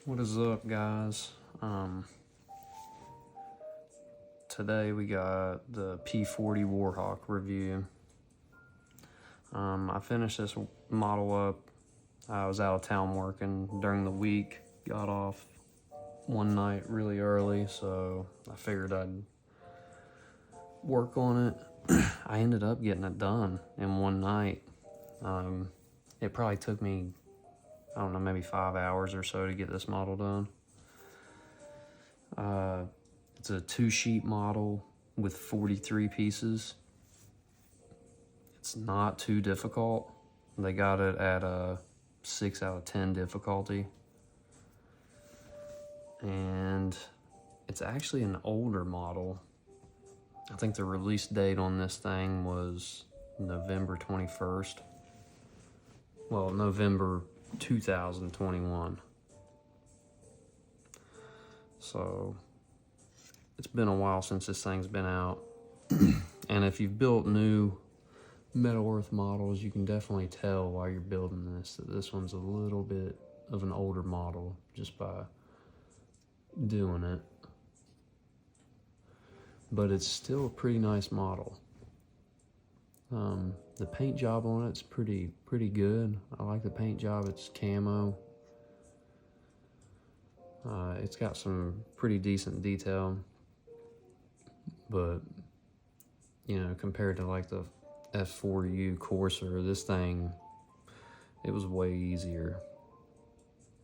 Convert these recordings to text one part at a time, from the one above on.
What is up, guys? Today we got the P-40 Warhawk review. I finished this model up. I was out of town working during the week, got off one night really early, so I figured I'd work on it. I ended up getting it done in one night. It probably took me, I don't know, maybe 5 hours or so to get this model done. It's a 2-sheet model with 43 pieces. It's not too difficult. They got it at a 6 out of 10 difficulty. And it's actually an older model. I think the release date on this thing was November 21st. Well, November 2021. So it's been a while since this thing's been out. And if you've built new Metal Earth models, you can definitely tell while you're building this that this one's a little bit of an older model just by doing it. But it's still a pretty nice model. The paint job on it's pretty good. I like the paint job. It's camo. It's got some pretty decent detail, but you know, compared to like the F-40 Corsair, this thing, it was way easier.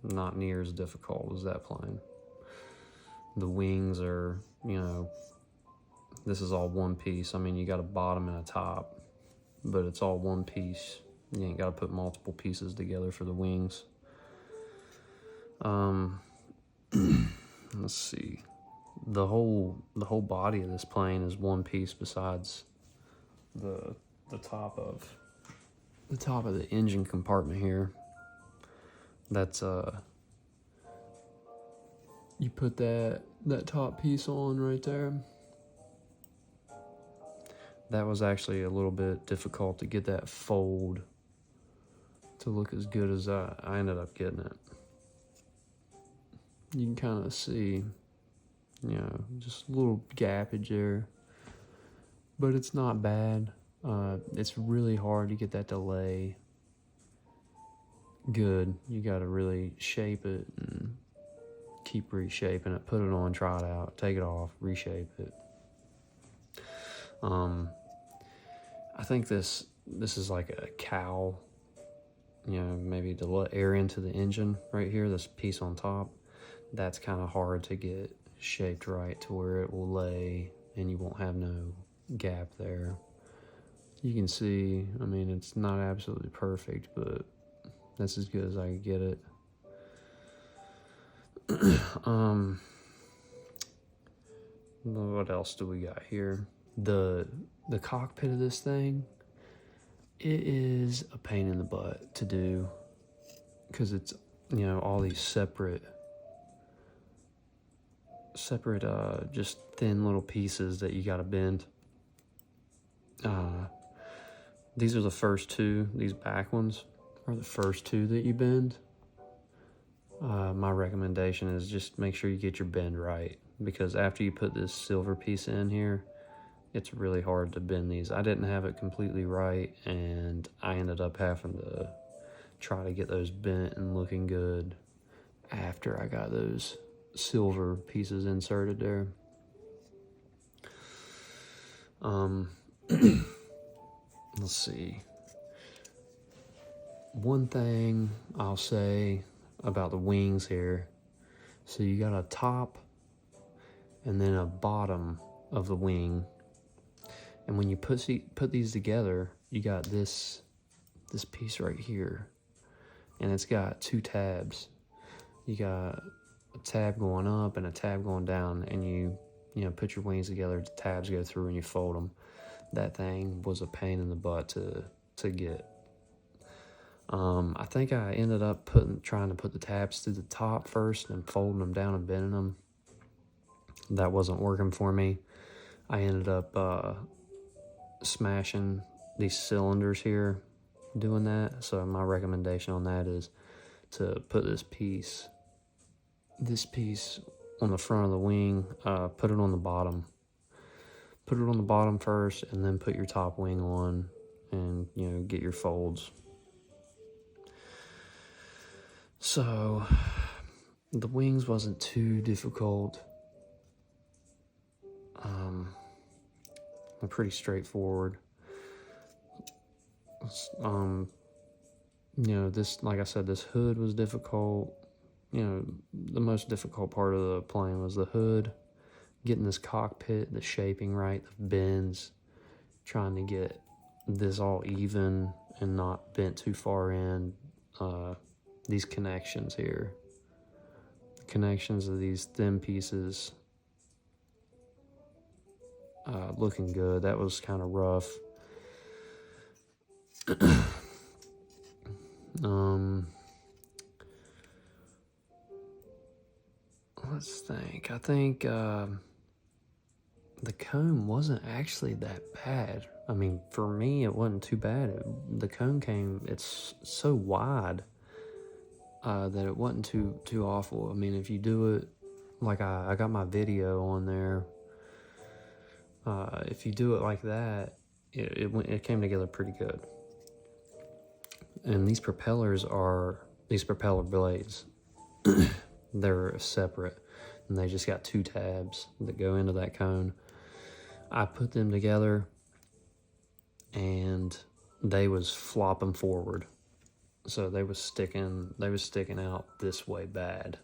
Not near as difficult as that plane. The wings are, you know, this is all one piece. I mean, you got a bottom and a top, but it's all one piece. You ain't got to put multiple pieces together for the wings. Let's see. The whole body of this plane is one piece besides the top of the engine compartment here. That's you put that top piece on right there. That was actually a little bit difficult to get that fold to look as good as I ended up getting it. You can kind of see, you know, just a little gappage there, but it's not bad. It's really hard to get that to lay good. You got to really shape it and keep reshaping it. Put it on, try it out, take it off, reshape it. I think this is like a cowl, you know, maybe to let air into the engine right here, this piece on top. That's kind of hard to get shaped right to where it will lay and you won't have no gap there. You can see, I mean, it's not absolutely perfect, but that's as good as I could get it. What else do we got here? The cockpit of this thing, it is a pain in the butt to do because it's, you know, all these separate just thin little pieces that you got to bend. These are the first two. These back ones are the first two that you bend. My recommendation is just make sure you get your bend right, because after you put this silver piece in here, it's really hard to bend these. I didn't have it completely right, and I ended up having to try to get those bent and looking good after I got those silver pieces inserted there. Let's see. One thing I'll say about the wings here, so you got a top and then a bottom of the wing, and when you put these together, you got this piece right here, and it's got two tabs. You got a tab going up and a tab going down, and you know, put your wings together, the tabs go through and you fold them. That thing was a pain in the butt to get. I think I ended up trying to put the tabs through the top first and folding them down and bending them. That wasn't working for me. I ended up smashing these cylinders here doing that. So my recommendation on that is to put this piece this piece on the front of the wing, put it on the bottom. Put it on the bottom first, and then put your top wing on, and, you know, get your folds. So the wings wasn't too difficult. They're pretty straightforward. You know, this, like I said, this hood was difficult. You know, the most difficult part of the plane was the hood, getting this cockpit, the shaping right, the bends, trying to get this all even and not bent too far in. These connections here, the connections of these thin pieces, looking good. That was kind of rough. Let's think. I think the cone wasn't actually that bad. I mean, for me, it wasn't too bad. The cone came, it's so wide that it wasn't too awful. I mean, if you do it, like I got my video on there. If you do it like that, it came together pretty good. And these propeller blades, they're separate, and they just got 2 tabs that go into that cone. I put them together, and they was flopping forward, so they was sticking out this way bad.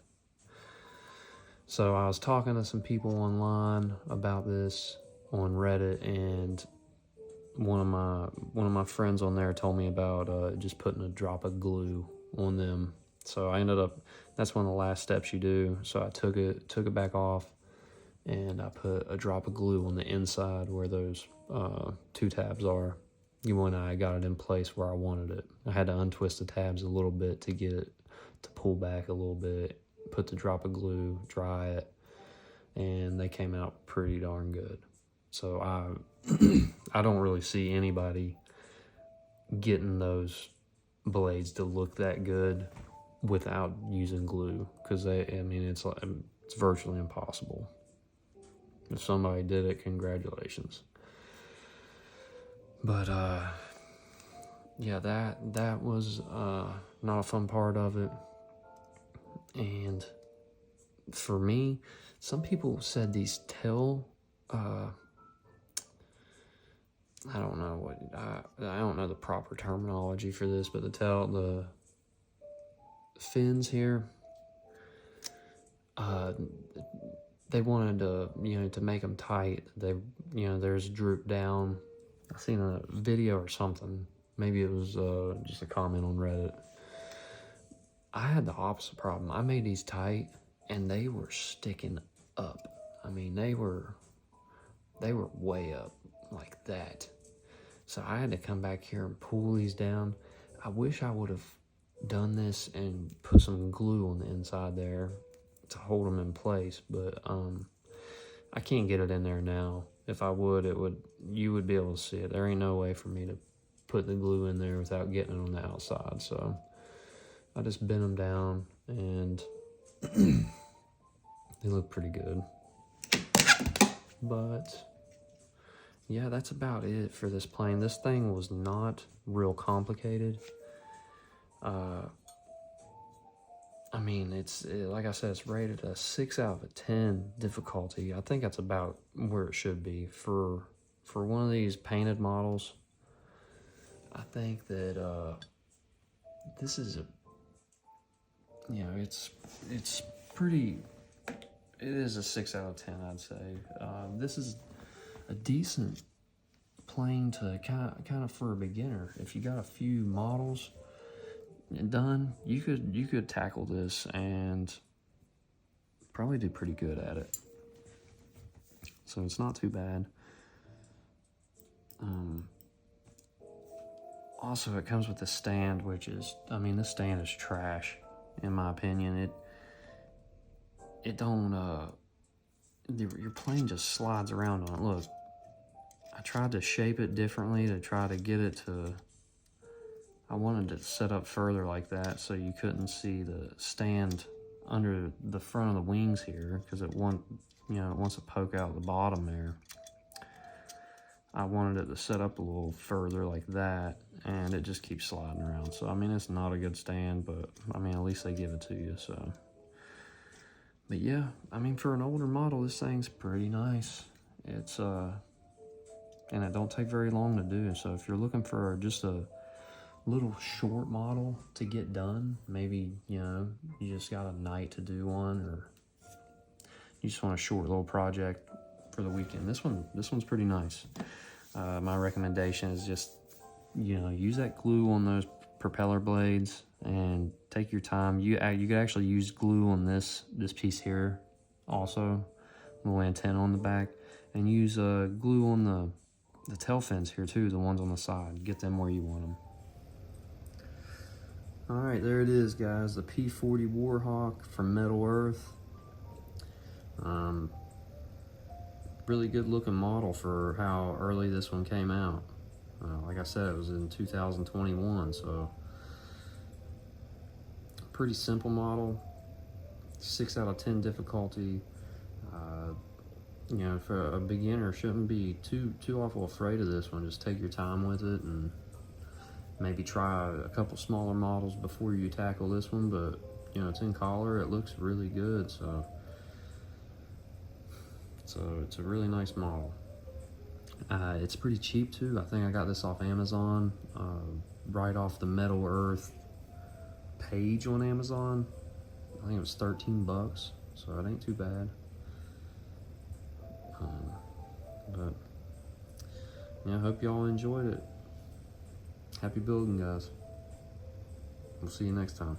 So I was talking to some people online about this on Reddit, and one of my friends on there told me about just putting a drop of glue on them. So I ended up, that's one of the last steps you do. So I took it back off, and I put a drop of glue on the inside where those 2 tabs are. When I got it in place where I wanted it, I had to untwist the tabs a little bit to get it to pull back a little bit. Put the drop of glue, dry it, and they came out pretty darn good. So I don't really see anybody getting those blades to look that good without using glue, because it's virtually impossible. If somebody did it, congratulations. But yeah, that was not a fun part of it. And for me, some people said these tail, I don't know I don't know the proper terminology for this, but the fins here, they wanted to make them tight. There's droop down. I seen a video or something. Maybe it was just a comment on Reddit. I had the opposite problem. I made these tight, and they were sticking up. I mean, they were way up like that. So I had to come back here and pull these down. I wish I would have done this and put some glue on the inside there to hold them in place, but I can't get it in there now. If I would, you would be able to see it. There ain't no way for me to put the glue in there without getting it on the outside. So I just bent them down, and they look pretty good. But yeah, that's about it for this plane. This thing was not real complicated. I mean, like I said, it's rated a 6 out of 10 difficulty. I think that's about where it should be for one of these painted models. I think that this is it's pretty. It is a 6 out of 10, I'd say. This is a decent plane to kind of for a beginner. If you got a few models done, you could tackle this and probably do pretty good at it. So it's not too bad. Also, it comes with a stand, which is, I mean, this stand is trash, in my opinion. It don't, your plane just slides around on it. Look, I tried to shape it differently to try to get it to, I wanted it to set up further like that so you couldn't see the stand under the front of the wings here, because it wants to poke out the bottom there. I wanted it to set up a little further like that, and it just keeps sliding around. So I mean, it's not a good stand, but I mean, at least they give it to you. So, but yeah, I mean, for an older model, this thing's pretty nice. It's and it don't take very long to do. So if you're looking for just a little short model to get done, maybe, you know, you just got a night to do one, or you just want a short little project for the weekend, this one's pretty nice. My recommendation is just, you know, use that glue on those propeller blades and take your time. You could actually use glue on this piece here also, little antenna on the back, and use glue on the tail fins here too, the ones on the side. Get them where you want them. All right, there it is, guys, the P-40 Warhawk from Metal Earth. Really good looking model for how early this one came out. Like I said, it was in 2021, so pretty simple model. 6 out of 10 difficulty. You know, for a beginner, shouldn't be too awful afraid of this one. Just take your time with it and maybe try a couple smaller models before you tackle this one. But you know, it's in color, it looks really good, so it's a really nice model. It's pretty cheap too. I think I got this off Amazon, right off the Metal Earth page on Amazon. I think it was 13 bucks, so it ain't too bad. But yeah, I hope y'all enjoyed it. Happy building, guys. We'll see you next time.